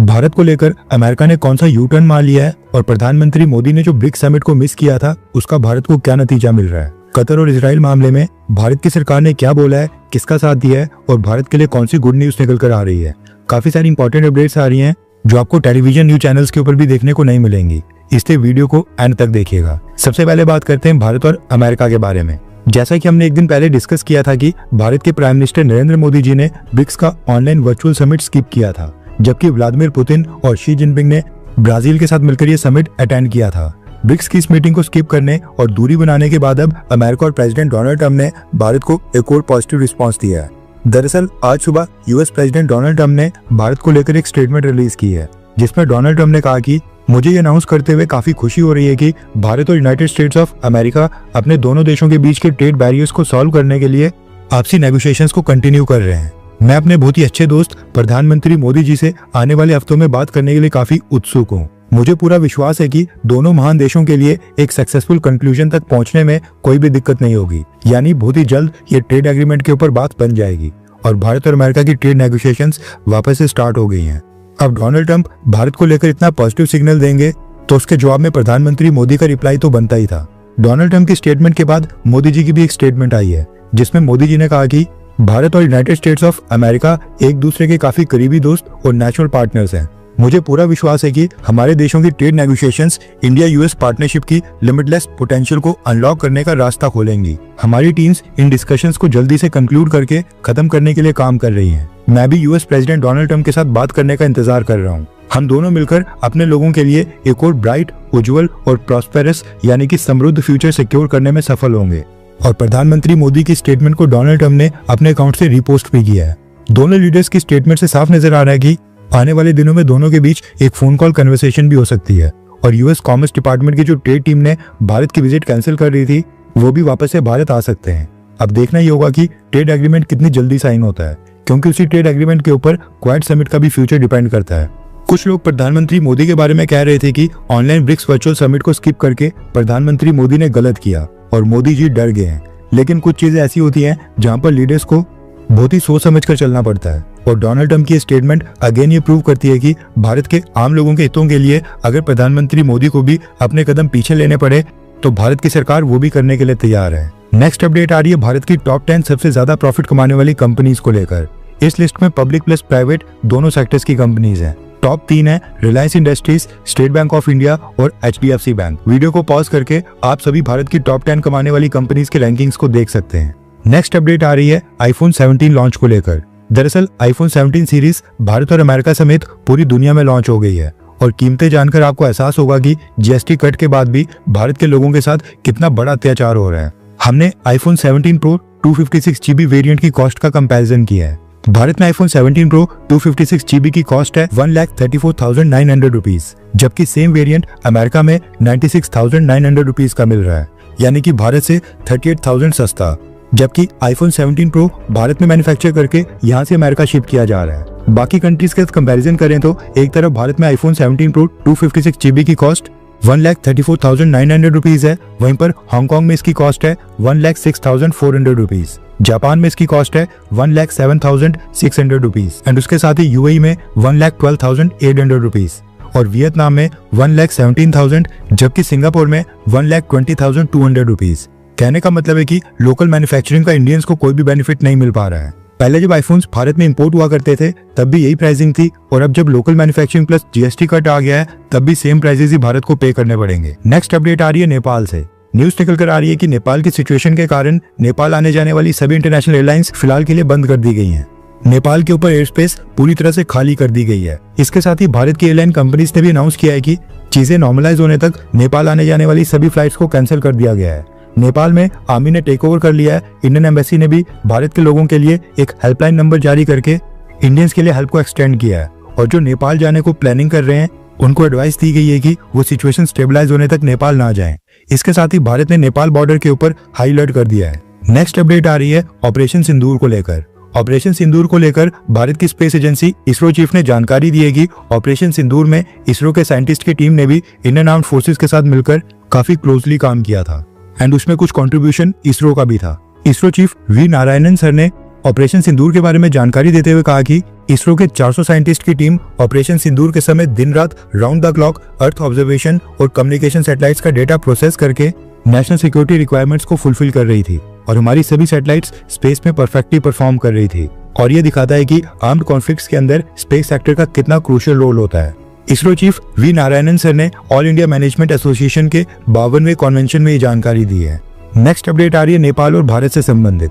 भारत को लेकर अमेरिका ने कौन सा यू टर्न मार लिया है और प्रधानमंत्री मोदी ने जो ब्रिक्स समिट को मिस किया था उसका भारत को क्या नतीजा मिल रहा है। कतर और इजराइल मामले में भारत की सरकार ने क्या बोला है, किसका साथ दिया है और भारत के लिए कौन सी गुड न्यूज निकल कर आ रही है। काफी सारी इंपॉर्टेंट अपडेट्स आ रही हैं जो आपको टेलीविजन न्यूज चैनल्स के ऊपर भी देखने को नहीं मिलेंगी, इसलिए वीडियो को एंड तक देखिएगा। सबसे पहले बात करते हैं भारत और अमेरिका के बारे में। जैसा कि हमने एक दिन पहले डिस्कस किया था कि भारत के प्राइम मिनिस्टर नरेंद्र मोदी जी ने ब्रिक्स का ऑनलाइन वर्चुअल समिट स्किप किया था, जबकि व्लादिमीर पुतिन और शी जिनपिंग ने ब्राजील के साथ मिलकर यह समिट अटेंड किया था। ब्रिक्स की इस मीटिंग को स्किप करने और दूरी बनाने के बाद अब अमेरिका और प्रेसिडेंट डोनाल्ड ट्रंप ने भारत को एक और पॉजिटिव रिस्पांस दिया है। दरअसल आज सुबह यूएस प्रेसिडेंट डोनाल्ड ट्रंप ने भारत को लेकर एक स्टेटमेंट रिलीज की है, जिसमें डोनाल्ड ट्रंप ने कहा कि मुझे ये अनाउंस करते हुए काफी खुशी हो रही है कि भारत और यूनाइटेड स्टेट्स ऑफ अमेरिका अपने दोनों देशों के बीच के ट्रेड बैरियर्स को सॉल्व करने के लिए आपसी नेगोशिएशंस को कंटिन्यू कर रहे हैं। मैं अपने बहुत ही अच्छे दोस्त प्रधानमंत्री मोदी जी से आने वाले हफ्तों में बात करने के लिए काफी उत्सुक हूँ। मुझे पूरा विश्वास है कि दोनों महान देशों के लिए एक सक्सेसफुल कंक्लूजन तक पहुंचने में कोई भी दिक्कत नहीं होगी, यानी बहुत ही जल्द ये ट्रेड एग्रीमेंट के ऊपर बात बन जाएगी और भारत और अमेरिका की ट्रेड नेगोशिएशंस वापस से स्टार्ट हो गई हैं। अब डोनाल्ड ट्रंप भारत को लेकर इतना पॉजिटिव सिग्नल देंगे तो उसके जवाब में प्रधानमंत्री मोदी का रिप्लाई तो बनता ही था। डोनाल्ड ट्रंप की स्टेटमेंट के बाद मोदी जी की भी एक स्टेटमेंट आई है, जिसमें मोदी जी ने कहा कि भारत और यूनाइटेड स्टेट्स ऑफ अमेरिका एक दूसरे के काफी करीबी दोस्त और नेचुरल पार्टनर्स हैं। मुझे पूरा विश्वास है कि हमारे देशों की trade negotiations India US partnership की लिमिटलेस पोटेंशियल को अनलॉक करने का रास्ता खोलेंगी। हमारी टीम्स इन डिस्कशंस को जल्दी से कंक्लूड करके खत्म करने के लिए काम कर रही हैं। मैं भी यूएस प्रेसिडेंट डोनाल्ड ट्रंप के साथ बात करने का इंतजार कर रहा हूँ। हम दोनों मिलकर अपने लोगों के लिए एक और ब्राइट, उज्जवल और प्रॉस्पेरस यानी कि समृद्ध फ्यूचर सिक्योर करने में सफल होंगे। और प्रधानमंत्री मोदी की स्टेटमेंट को डोनाल्ड ट्रंप ने अपने अकाउंट से रीपोस्ट भी किया है। दोनों लीडर्स की स्टेटमेंट से साफ नजर आ रहा है कि आने वाले दिनों में दोनों के बीच एक फोन कॉल कन्वर्सेशन भी हो सकती है और यूएस कॉमर्स डिपार्टमेंट की जो ट्रेड टीम ने भारत की विजिट कैंसिल कर रही थी वो भी वापस से भारत आ सकते हैं। अब देखना ही होगा कि ट्रेड एग्रीमेंट कितनी जल्दी साइन होता है, क्योंकि उसी ट्रेड एग्रीमेंट के ऊपर क्वाड समिट का भी फ्यूचर डिपेंड करता है। कुछ लोग प्रधानमंत्री मोदी के बारे में कह रहे थे कि ऑनलाइन ब्रिक्स वर्चुअल समिट को स्किप करके प्रधानमंत्री मोदी ने गलत किया और मोदी जी डर गए हैं। लेकिन कुछ चीजें ऐसी होती हैं जहां पर लीडर्स को बहुत ही सोच समझ कर चलना पड़ता है और डोनाल्ड ट्रंप की स्टेटमेंट अगेन ये प्रूव करती है कि भारत के आम लोगों के हितों के लिए अगर प्रधानमंत्री मोदी को भी अपने कदम पीछे लेने पड़े तो भारत की सरकार वो भी करने के लिए तैयार है। नेक्स्ट अपडेट आ रही है भारत की टॉप 10 सबसे ज्यादा प्रॉफिट कमाने वाली कंपनीज को लेकर। इस लिस्ट में पब्लिक प्लस प्राइवेट दोनों सेक्टर्स की कंपनीज हैं। टॉप 3 है Reliance industries, state bank of India और HDFC बैंक। वीडियो को पॉज करके आप सभी भारत की टॉप 10 कमाने वाली कंपनीज के रैंकिंग्स को देख सकते हैं। नेक्स्ट अपडेट आ रही है आईफोन 17 लॉन्च को लेकर। दरअसल आईफोन 17 सीरीज भारत और अमेरिका समेत पूरी दुनिया में लॉन्च हो गई है और कीमतें जानकर आपको एहसास होगा कि GST कट के बाद भी भारत के लोगों के साथ कितना बड़ा अत्याचार हो रहा है। हमने आईफोन 17 प्रो 256GB वेरिएंट की कॉस्ट का कंपैरिजन किया है। भारत में आईफोन 17 प्रो 256GB की कॉस्ट है 1,34,900 रुपीज, जबकि सेम वेरिएंट अमेरिका में 96,900 रुपीज का मिल रहा है, यानी कि भारत से 38,000 सस्ता। जबकि आईफोन 17 प्रो भारत में मैन्युफैक्चर करके यहाँ से अमेरिका शिप किया जा रहा है। बाकी कंट्रीज के साथ कंपैरिजन करें तो एक तरफ भारत में आईफोन 17 प्रो 256GB की कॉस्ट 1,34,900 रुपीज है, वहीं पर हांगकांग में इसकी कॉस्ट है 1,06,400 रुपीज। जापान में इसकी कॉस्ट है 1,07,600 रुपीज एंड उसके साथ ही UAE में 1,12,800 रुपीज और वियतनाम में 1,17,000, जबकि सिंगापुर में 1,20,200 रुपीज। कहने का मतलब है कि लोकल मैन्युफैक्चरिंग का इंडियंस को कोई भी बेनिफिट नहीं मिल पा रहा है। पहले जब आईफोन्स भारत में इंपोर्ट हुआ करते थे तब भी यही प्राइसिंग थी और अब जब local manufacturing plus GST cut आ गया है तब भी सेम प्राइसेस ही भारत को पे करने पड़ेंगे। नेक्स्ट अपडेट आ रही है नेपाल से। न्यूज निकल कर आ रही है कि नेपाल की सिचुएशन के कारण नेपाल आने जाने वाली सभी इंटरनेशनल एयरलाइंस फिलहाल के लिए बंद कर दी गई हैं। नेपाल के ऊपर एयर स्पेस पूरी तरह से खाली कर दी गई है। इसके साथ ही भारत की एयरलाइन कंपनीज ने भी अनाउंस किया है कि चीजें नॉर्मलाइज होने तक नेपाल आने जाने वाली सभी फ्लाइट्स को कैंसिल कर दिया गया है। नेपाल में आर्मी ने टेक ओवर कर लिया है। इंडियन एम्बेसी ने भी भारत के लोगों के लिए एक हेल्पलाइन नंबर जारी करके इंडियंस के लिए हेल्प को एक्सटेंड किया है और जो नेपाल जाने को प्लानिंग कर रहे हैं उनको एडवाइस दी गई है कि वो सिचुएशन स्टेबलाइज होने तक नेपाल ना जाएं। इसके साथ ही भारत ने नेपाल बॉर्डर के ऊपर हाई अलर्ट कर दिया है। नेक्स्ट अपडेट आ रही है ऑपरेशन सिंदूर को लेकर। ऑपरेशन सिंदूर को लेकर भारत की स्पेस एजेंसी इसरो चीफ ने जानकारी दी है कि ऑपरेशन सिंदूर में इसरो के साइंटिस्ट की टीम ने भी इंडियन आर्म्ड फोर्सेस के साथ मिलकर काफी क्लोजली काम किया था एंड उसमें कुछ कंट्रीब्यूशन इसरो का भी था। इसरो चीफ वी नारायणन सर ने ऑपरेशन सिंदूर के बारे में जानकारी देते हुए कहा कि इसरो के 400 साइंटिस्ट की टीम ऑपरेशन सिंदूर के समय दिन रात round the clock earth observation और कम्युनिकेशन सैटेलाइट्स का डेटा प्रोसेस करके नेशनल सिक्योरिटी रिक्वायरमेंट्स को फुलफिल कर रही थी और हमारी सभी सैटेलाइट्स स्पेस में परफेक्टली परफॉर्म कर रही थी। और ये दिखाता है कि आर्म्ड कॉन्फ्लिक्ट्स के अंदर स्पेस सेक्टर का कितना क्रूशियल रोल होता है। इसरो चीफ वी नारायणन सर ने ऑल इंडिया मैनेजमेंट एसोसिएशन के 52वें कॉन्वेंशन में ये जानकारी दी है। नेक्स्ट अपडेट आ रही है नेपाल और भारत से संबंधित।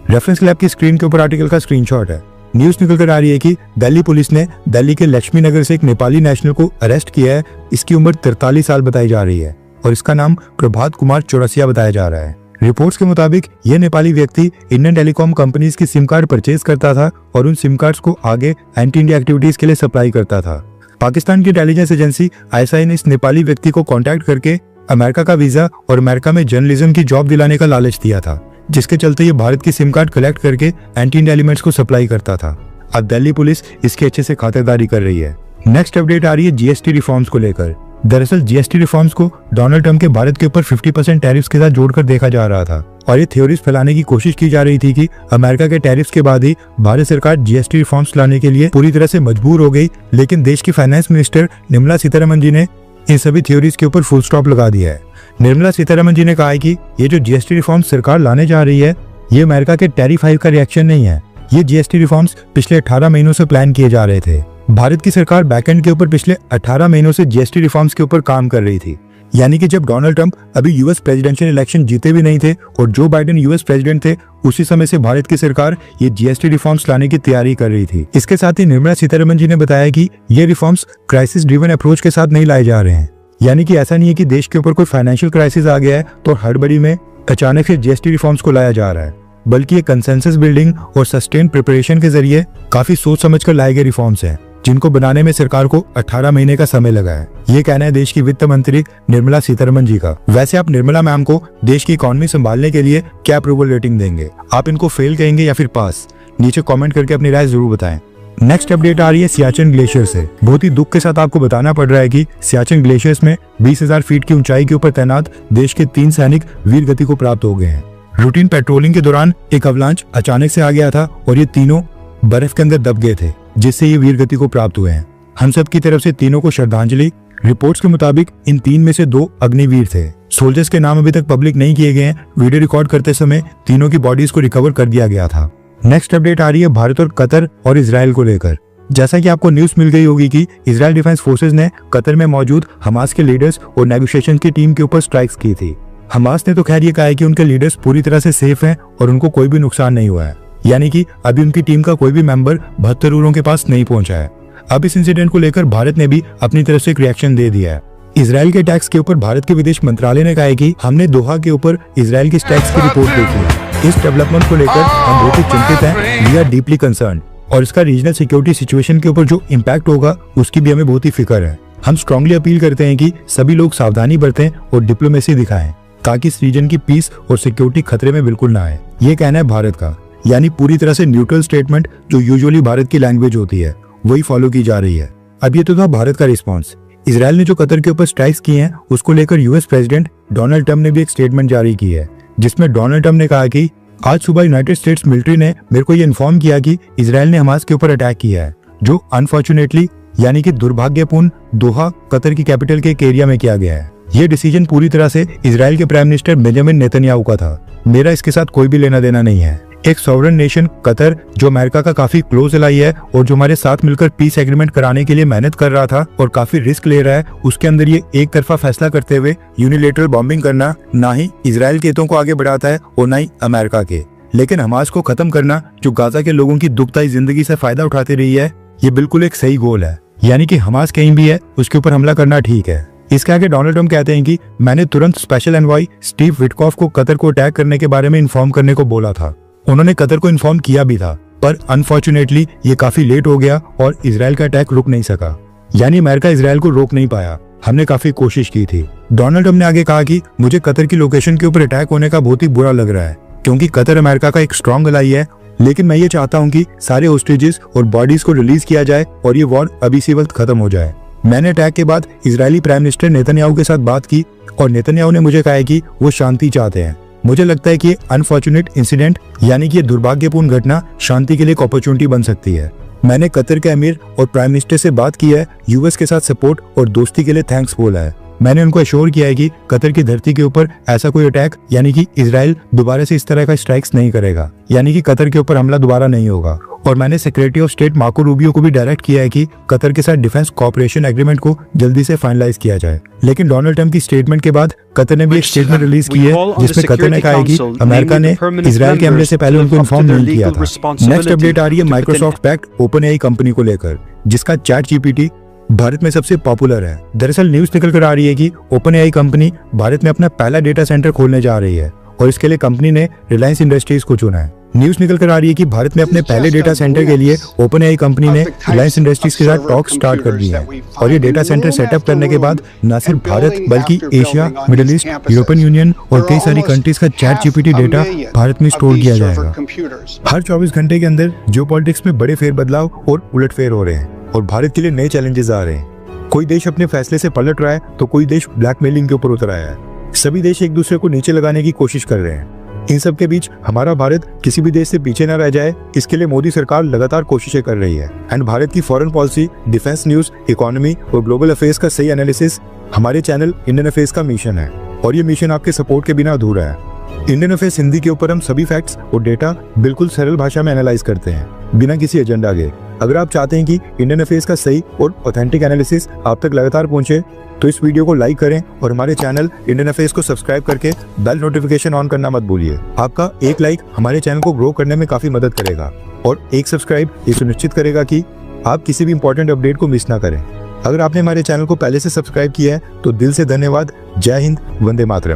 रेफरेंस लैब की स्क्रीन के ऊपर आर्टिकल का स्क्रीनशॉट है। न्यूज निकल कर आ रही है कि दिल्ली पुलिस ने दिल्ली के लक्ष्मी नगर से एक नेपाली नेशनल को अरेस्ट किया है। इसकी उम्र 43 साल बताई जा रही है और इसका नाम प्रभात कुमार चौरसिया बताया जा रहा है। रिपोर्ट्स के मुताबिक ये नेपाली व्यक्ति इंडियन टेलीकॉम कंपनीज की सिम कार्ड परचेज करता था और उन सिम कार्ड्स को आगे एंटी इंडिया एक्टिविटीज के लिए सप्लाई करता था। पाकिस्तान की इंटेलिजेंस एजेंसी ISI ने इस नेपाली व्यक्ति को कांटेक्ट करके अमेरिका का वीजा और अमेरिका में जर्नलिज्म की जॉब दिलाने का लालच दिया था, जिसके चलते ये भारत की सिम कार्ड कलेक्ट करके एंटी इंडिया एलिमेंट्स को सप्लाई करता था। अब दिल्ली पुलिस इसके अच्छे से खातिरदारी कर रही है। नेक्स्ट अपडेट आ रही है GST रिफॉर्म्स को लेकर। दरअसल GST रिफॉर्म्स को डोनाल्ड ट्रंप के भारत के ऊपर 50% टैरिफ्स के साथ जोड़कर देखा जा रहा था और ये थ्योरीज फैलाने की कोशिश की जा रही थी कि अमेरिका के टैरिफ्स के बाद ही भारत सरकार GST रिफॉर्म्स लाने के लिए पूरी तरह से मजबूर हो गई। लेकिन देश की फाइनेंस मिनिस्टर निर्मला सीतारमण जी ने इन सभी थ्योरीज के ऊपर फुल स्टॉप लगा दिया है। निर्मला सीतारमण जी ने कहा है कि ये जो GST रिफॉर्म्स सरकार लाने जा रही है ये अमेरिका के टैरिफ हाइक का रिएक्शन नहीं है। ये GST रिफॉर्म्स पिछले 18 महीनों से प्लान किए जा रहे थे। भारत की सरकार बैकएंड के ऊपर पिछले 18 महीनों से GST रिफॉर्म्स के ऊपर काम कर रही थी। यानी कि जब डोनाल्ड ट्रंप अभी यूएस प्रेसिडेंशियल इलेक्शन जीते भी नहीं थे और जो बाइडेन यूएस प्रेसिडेंट थे, उसी समय से भारत की सरकार ये GST रिफॉर्म्स लाने की तैयारी कर रही थी। इसके साथ ही निर्मला सीतारमण जी ने बताया कि ये रिफॉर्म्स क्राइसिस ड्रिवन अप्रोच के साथ नहीं लाए जा रहे हैं। यानी कि ऐसा नहीं है कि देश के ऊपर कोई फाइनेंशियल क्राइसिस आ गया है तो हड़बड़ी में अचानक से GST रिफॉर्म्स को लाया जा रहा है, बल्कि ये कंसेंसस बिल्डिंग और सस्टेन प्रिपरेशन के जरिए काफी सोच समझकर लाए गए रिफॉर्म्स हैं, जिनको बनाने में सरकार को 18 महीने का समय लगा है। ये कहना है देश की वित्त मंत्री निर्मला सीतारमण जी का। वैसे आप निर्मला मैम को देश की इकोनॉमी संभालने के लिए क्या अप्रूवल रेटिंग देंगे? आप इनको फेल कहेंगे या फिर पास? नीचे कमेंट करके अपनी राय जरूर बताएं। नेक्स्ट अपडेट आ रही है सियाचिन ग्लेशियर से। बहुत ही दुख के साथ आपको बताना पड़ रहा है कि सियाचिन ग्लेशियर्स में 20,000 फीट की ऊंचाई के ऊपर तैनात देश के 3 सैनिक वीर गति को प्राप्त हो गए हैं। रूटीन पेट्रोलिंग के दौरान एक अवलांच अचानक से आ गया था और ये तीनों बर्फ के अंदर दब गए थे, जिससे ये वीर गति को प्राप्त हुए हैं। हम सब की तरफ से तीनों को श्रद्धांजलि। रिपोर्ट्स के मुताबिक इन 3 में से 2 अग्निवीर थे। सोल्जर्स के नाम अभी तक पब्लिक नहीं किए गए हैं। वीडियो रिकॉर्ड करते समय तीनों की बॉडीज को रिकवर कर दिया गया था। नेक्स्ट अपडेट आ रही है भारत और कतर और इजराइल को लेकर। जैसा कि आपको न्यूज मिल गई होगी कि इजराइल डिफेंस फोर्सेज ने कतर में मौजूद हमास के लीडर्स और नेगोशिएशन की टीम के ऊपर स्ट्राइक्स की थी। हमास ने तो खैर ये कहा है कि उनके लीडर्स पूरी तरह से सेफ हैं और उनको कोई भी नुकसान नहीं हुआ है, यानी कि अभी उनकी टीम का कोई भी मेंबर 72 उरों के पास नहीं पहुंचा है। अब इस इंसिडेंट को लेकर भारत ने भी अपनी तरफ से एक रिएक्शन दे दिया है। इजराइल के टैक्स के ऊपर भारत के विदेश मंत्रालय ने कहा है कि हमने दोहा के ऊपर इजराइल की टैक्स की रिपोर्ट देखी है। इस डेवलपमेंट को लेकर हम बहुत ही चिंतित हैं। वी आर डीपली कंसर्न और इसका रीजनल सिक्योरिटी सिचुएशन के ऊपर जो इम्पैक्ट होगा उसकी भी हमें बहुत ही फिक्र है। हम स्ट्रांगली अपील करते हैं कि सभी लोग सावधानी बरतें और डिप्लोमेसी दिखाएं ताकि इस रीजन की पीस और सिक्योरिटी खतरे में बिल्कुल ना आए। ये कहना है भारत का, यानी पूरी तरह से न्यूट्रल स्टेटमेंट जो यूजुअली भारत की लैंग्वेज होती है वही फॉलो की जा रही है। अब ये तो था भारत का रिस्पॉन्स। इजराइल ने जो कतर के ऊपर स्ट्राइक्स किए हैं उसको लेकर यूएस प्रेसिडेंट डोनाल्ड ट्रंप ने भी एक स्टेटमेंट जारी की है, जिसमें डोनाल्ड ट्रंप ने कहा कि आज सुबह यूनाइटेड स्टेट्स मिलिट्री ने मेरे को ये इन्फॉर्म किया कि इजराइल ने हमास के ऊपर अटैक किया है, जो अनफॉर्चुनेटली यानी कि दुर्भाग्यपूर्ण दोहा कतर की कैपिटल के एक एरिया में किया गया है। ये डिसीजन पूरी तरह से इजराइल के प्राइम मिनिस्टर बेंजामिन नेतन्याहू का था। मेरा इसके साथ कोई भी लेना देना नहीं है। एक सॉवरन नेशन कतर जो अमेरिका का काफी क्लोज एलाई है और जो हमारे साथ मिलकर पीस एग्रीमेंट कराने के लिए मेहनत कर रहा था और काफी रिस्क ले रहा है, उसके अंदर ये एक तरफा फैसला करते हुए यूनिलेटरल बॉम्बिंग करना ना ही इजराइल के हितों को आगे बढ़ाता है और ना ही अमेरिका के। लेकिन हमास को खत्म करना, जो गाजा के लोगों की दुखदाई जिंदगी से फायदा उठाती रही है, ये बिल्कुल एक सही गोल है। यानी कि हमास कहीं भी है उसके ऊपर हमला करना ठीक है। इसके आगे डोनाल्ड ट्रंप कहते हैं कि मैंने तुरंत स्पेशल एनवॉय स्टीव विटकॉफ को कतर को अटैक करने के बारे में इन्फॉर्म करने को बोला था। उन्होंने कतर को इन्फॉर्म किया भी था, पर अनफॉर्चुनेटली ये काफी लेट हो गया और इजराइल का अटैक रुक नहीं सका। यानी अमेरिका इजराइल को रोक नहीं पाया। हमने काफी कोशिश की थी। डोनाल्ड ट्रंप ने आगे कहा कि मुझे कतर की लोकेशन के ऊपर अटैक होने का बहुत ही बुरा लग रहा है, क्योंकि कतर अमेरिका का एक स्ट्रॉन्ग एलाई है। लेकिन मैं ये चाहता हूँ कि सारे होस्टेजेस और बॉडीज को रिलीज किया जाए और ये वॉर अभी से वक्त खत्म हो जाए। मैंने अटैक के बाद इजरायली प्राइम मिनिस्टर नेतन्याहू के साथ बात की और नेतन्याहू ने मुझे कहा कि वो शांति चाहते हैं। मुझे लगता है कि अनफॉर्चुनेट इंसिडेंट यानी कि ये दुर्भाग्यपूर्ण घटना शांति के लिए एक अपॉर्चुनिटी बन सकती है। मैंने कतर के अमीर और प्राइम मिनिस्टर से बात की है, यूएस के साथ सपोर्ट और दोस्ती के लिए थैंक्स बोला है। मैंने उनको एश्योर किया है कि कतर की धरती के ऊपर ऐसा कोई अटैक यानी कि इजराइल दोबारा से इस तरह का स्ट्राइक्स नहीं करेगा, यानी कि कतर के ऊपर हमला दोबारा नहीं होगा। और मैंने secretary of state Marco Rubio को भी डायरेक्ट किया है कि कतर के साथ डिफेंस कोऑपरेशन एग्रीमेंट को जल्दी से फाइनलाइज किया जाए। लेकिन डोनाल्ड ट्रंप की स्टेटमेंट के बाद कतर ने भी एक स्टेटमेंट रिलीज की है जिसमें कतर ने कहा है कि अमेरिका ने इजराइल के हमले से पहले उनको इन्फॉर्म नहीं किया था। नेक्स्ट अपडेट आ रही है माइक्रोसॉफ्ट पैक्ट ओपनएआई कंपनी को लेकर, जिसका चैट जीपीटी भारत में सबसे पॉपुलर है। दरअसल न्यूज निकल कर आ रही है कि ओपनएआई कंपनी भारत में अपना पहला डेटा सेंटर खोलने जा रही है और इसके लिए कंपनी ने रिलायंस इंडस्ट्रीज को चुना है। न्यूज निकल कर आ रही है कि भारत में अपने पहले डेटा सेंटर के लिए ओपनएआई कंपनी ने रिलायंस इंडस्ट्रीज के साथ टॉक स्टार्ट कर दी है और ये डेटा सेंटर सेटअप करने के बाद न सिर्फ भारत बल्कि Asia, middle east, European union और कई सारी कंट्रीज का चैट जीपीटी डेटा भारत में स्टोर किया जाएगा। हर 24 घंटे के अंदर जियोपॉलिटिक्स में बड़े फेरबदलाव और उलटफेर हो रहे हैं और भारत के लिए नए चैलेंजेस आ रहे हैं। कोई देश अपने फैसले से पलट रहा है तो कोई देश ब्लैकमेलिंग के ऊपर उतर आया है। सभी देश एक दूसरे को नीचे लगाने की कोशिश कर रहे हैं। इन सब के बीच हमारा भारत किसी भी देश से पीछे न रह जाए, इसके लिए मोदी सरकार लगातार कोशिशें कर रही है। एंड भारत की foreign policy, defence news, economy और ग्लोबल अफेयर्स का सही एनालिसिस हमारे चैनल इंडियन अफेयर्स का मिशन है और ये मिशन आपके सपोर्ट के बिना अधूरा है। इंडियन अफेयर्स हिंदी के ऊपर हम सभी फैक्ट्स और डेटा बिल्कुल सरल भाषा में एनालाइज करते हैं, बिना किसी एजेंडा के। अगर आप चाहते हैं कि इंडियन अफेयर्स का सही और ऑथेंटिक एनालिसिस आप तक लगातार पहुंचे, तो इस वीडियो को लाइक करें और हमारे चैनल इंडियन अफेयर्स को सब्सक्राइब करके बेल नोटिफिकेशन ऑन करना मत भूलिए। आपका एक लाइक हमारे चैनल को ग्रो करने में काफी मदद करेगा और एक सब्सक्राइब ये सुनिश्चित करेगा कि आप किसी भी इंपॉर्टेंट अपडेट को मिस ना करें। अगर आपने हमारे चैनल को पहले से सब्सक्राइब किया है तो दिल से धन्यवाद। जय हिंद, वंदे मातरम।